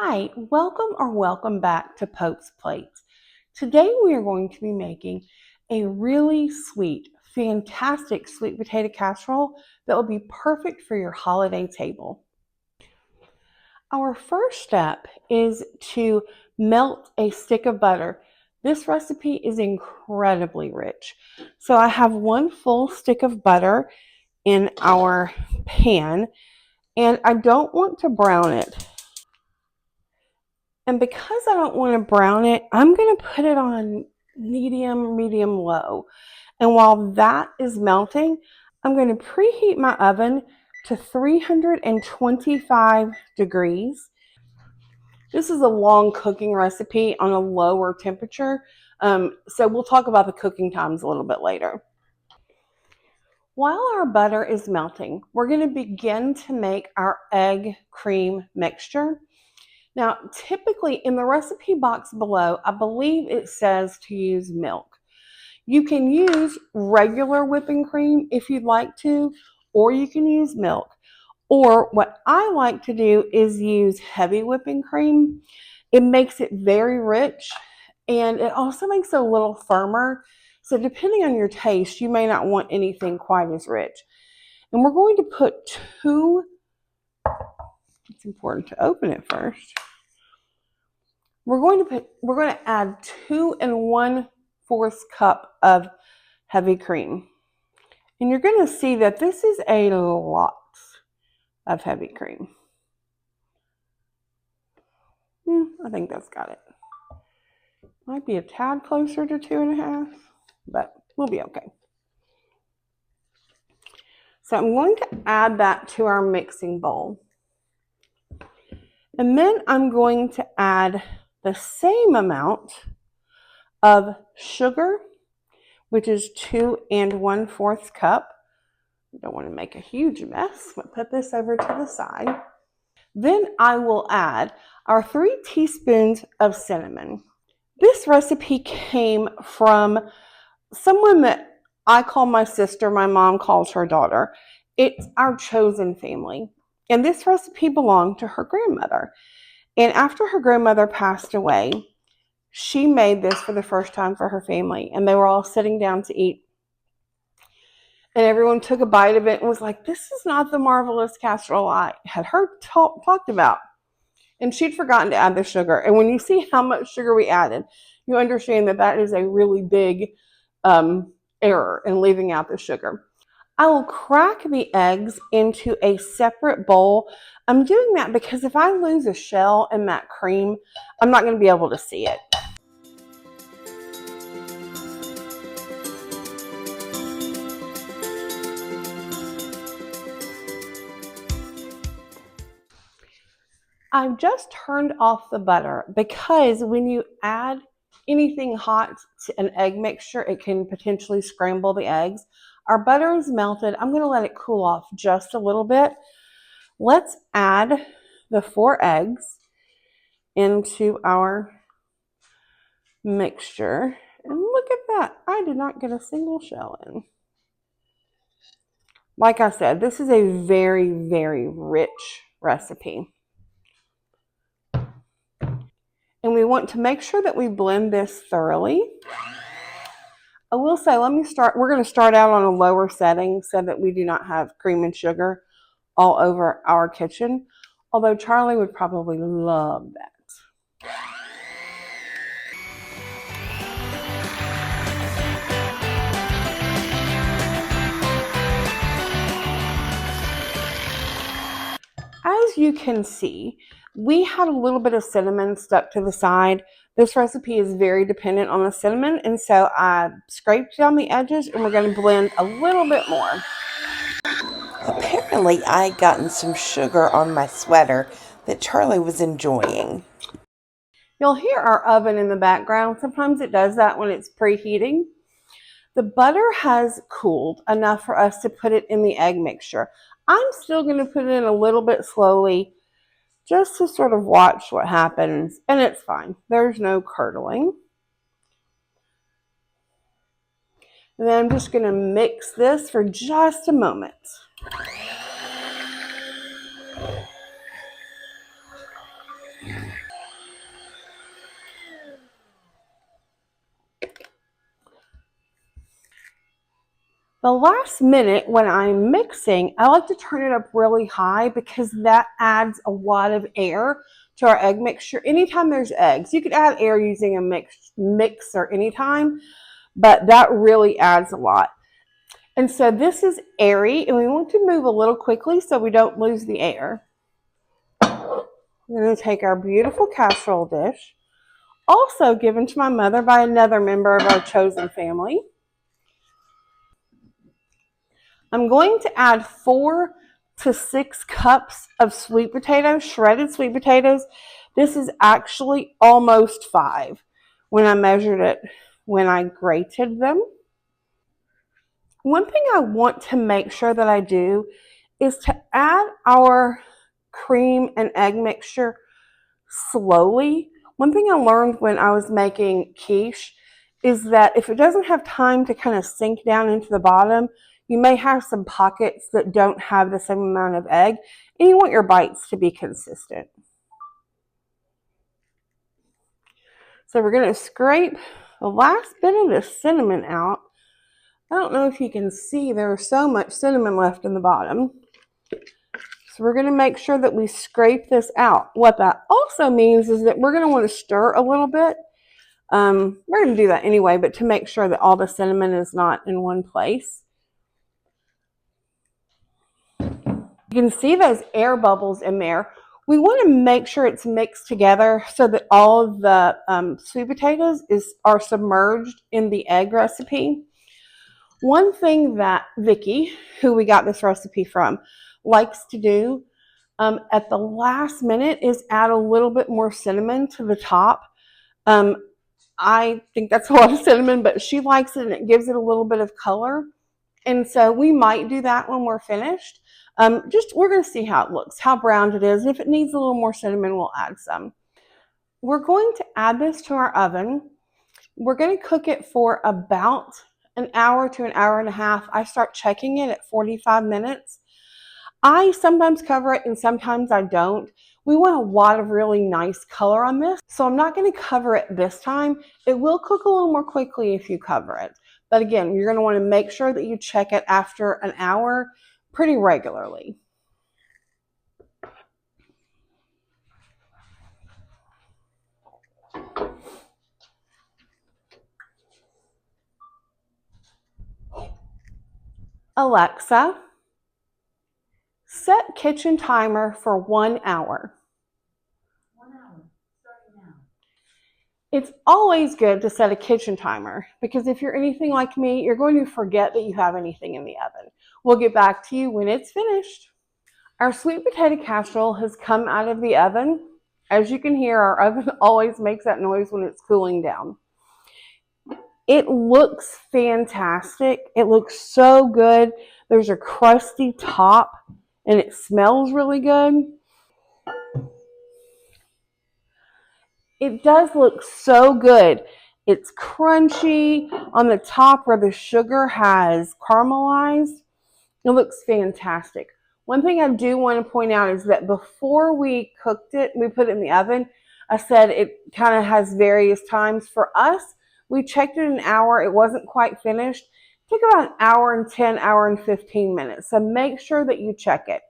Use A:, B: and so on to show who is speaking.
A: Hi, welcome back to Pope's Plates. Today we are going to be making a really sweet, fantastic sweet potato casserole that will be perfect for your holiday table. Our first step is to melt a stick of butter. This recipe is incredibly rich. So I have one full stick of butter in our pan, and I don't want to brown it. And because I don't want to brown it, I'm going to put it on medium low. And while that is melting, I'm going to preheat my oven to 325 degrees. This is a long cooking recipe on a lower temperature. So we'll talk about the cooking times a little bit later. While our butter is melting, we're going to begin to make our egg cream mixture. Now, typically in the recipe box below, I believe it says to use milk. You can use regular whipping cream if you'd like to, or you can use milk. Or what I like to do is use heavy whipping cream. It makes it very rich, and it also makes it a little firmer. So depending on your taste, you may not want anything quite as rich. And we're going to put it's important to open it first. We're going to add 2 1/4 cup of heavy cream. And you're going to see that this is a lot of heavy cream. I think that's got it. Might be a tad closer to 2.5, but we'll be okay. So I'm going to add that to our mixing bowl. And then I'm going to add the same amount of sugar, which is 2 1/4 cup. I don't want to make a huge mess, but put this over to the side. Then I will add our 3 teaspoons of cinnamon. This recipe came from someone that I call my sister, my mom calls her daughter. It's our chosen family. And this recipe belonged to her grandmother. And after her grandmother passed away, she made this for the first time for her family. And they were all sitting down to eat. And everyone took a bite of it and was like, this is not the marvelous casserole I had heard talked about. And she'd forgotten to add the sugar. And when you see how much sugar we added, you understand that that is a really big error in leaving out the sugar. I will crack the eggs into a separate bowl. I'm doing that because if I lose a shell in that cream, I'm not going to be able to see it. I've just turned off the butter because when you add anything hot to an egg mixture, it can potentially scramble the eggs. Our butter is melted. I'm going to let it cool off just a little bit. Let's add the 4 eggs into our mixture. And look at that. I did not get a single shell in. Like I said, this is a very rich recipe. And we want to make sure that we blend this thoroughly. I will say, we're going to start out on a lower setting so that we do not have cream and sugar all over our kitchen. Although Charlie would probably love that. As you can see, we had a little bit of cinnamon stuck to the side. This recipe is very dependent on the cinnamon, and so I scraped down the edges, and we're going to blend a little bit more.
B: Apparently, I had gotten some sugar on my sweater that Charlie was enjoying.
A: You'll hear our oven in the background. Sometimes it does that when it's preheating. The butter has cooled enough for us to put it in the egg mixture. I'm still going to put it in a little bit slowly just to sort of watch what happens, and it's fine. There's no curdling. And then I'm just going to mix this for just a moment. The last minute when I'm mixing, I like to turn it up really high because that adds a lot of air to our egg mixture. Anytime there's eggs, you could add air using a mixer anytime, but that really adds a lot. And so this is airy, and we want to move a little quickly so we don't lose the air. We're going to take our beautiful casserole dish, also given to my mother by another member of our chosen family. I'm going to add 4 to 6 cups of sweet potatoes, shredded sweet potatoes. This is actually almost 5 when I measured it when I grated them. One thing I want to make sure that I do is to add our cream and egg mixture slowly. One thing I learned when I was making quiche is that if it doesn't have time to kind of sink down into the bottom, you may have some pockets that don't have the same amount of egg, and you want your bites to be consistent. So we're going to scrape the last bit of the cinnamon out. I don't know if you can see, there's so much cinnamon left in the bottom. So we're going to make sure that we scrape this out. What that also means is that we're going to want to stir a little bit. We're going to do that anyway, but to make sure that all the cinnamon is not in one place. You can see those air bubbles in there. We want to make sure it's mixed together so that all of the sweet potatoes are submerged in the egg recipe. One thing that Vicky, who we got this recipe from, likes to do at the last minute is add a little bit more cinnamon to the top. I think that's a lot of cinnamon, but she likes it and it gives it a little bit of color. And so we might do that when we're finished. We're going to see how it looks, how browned it is. And if it needs a little more cinnamon, we'll add some. We're going to add this to our oven. We're going to cook it for about an hour to an hour and a half. I start checking it at 45 minutes. I sometimes cover it and sometimes I don't. We want a lot of really nice color on this, so I'm not going to cover it this time. It will cook a little more quickly if you cover it. But again, you're going to want to make sure that you check it after an hour pretty regularly. Alexa, set kitchen timer for 1 hour.
C: 1 hour, starting now.
A: It's always good to set a kitchen timer because if you're anything like me, you're going to forget that you have anything in the oven. We'll get back to you when it's finished. Our sweet potato casserole has come out of the oven. As you can hear, our oven always makes that noise when it's cooling down. It looks fantastic. It looks so good. There's a crusty top and it smells really good. It does look so good. It's crunchy on the top where the sugar has caramelized. It looks fantastic. One thing I do want to point out is that before we cooked it, we put it in the oven, I said it kind of has various times. For us, we checked it an hour. It wasn't quite finished. It took about an hour and 10, hour and 15 minutes. So make sure that you check it.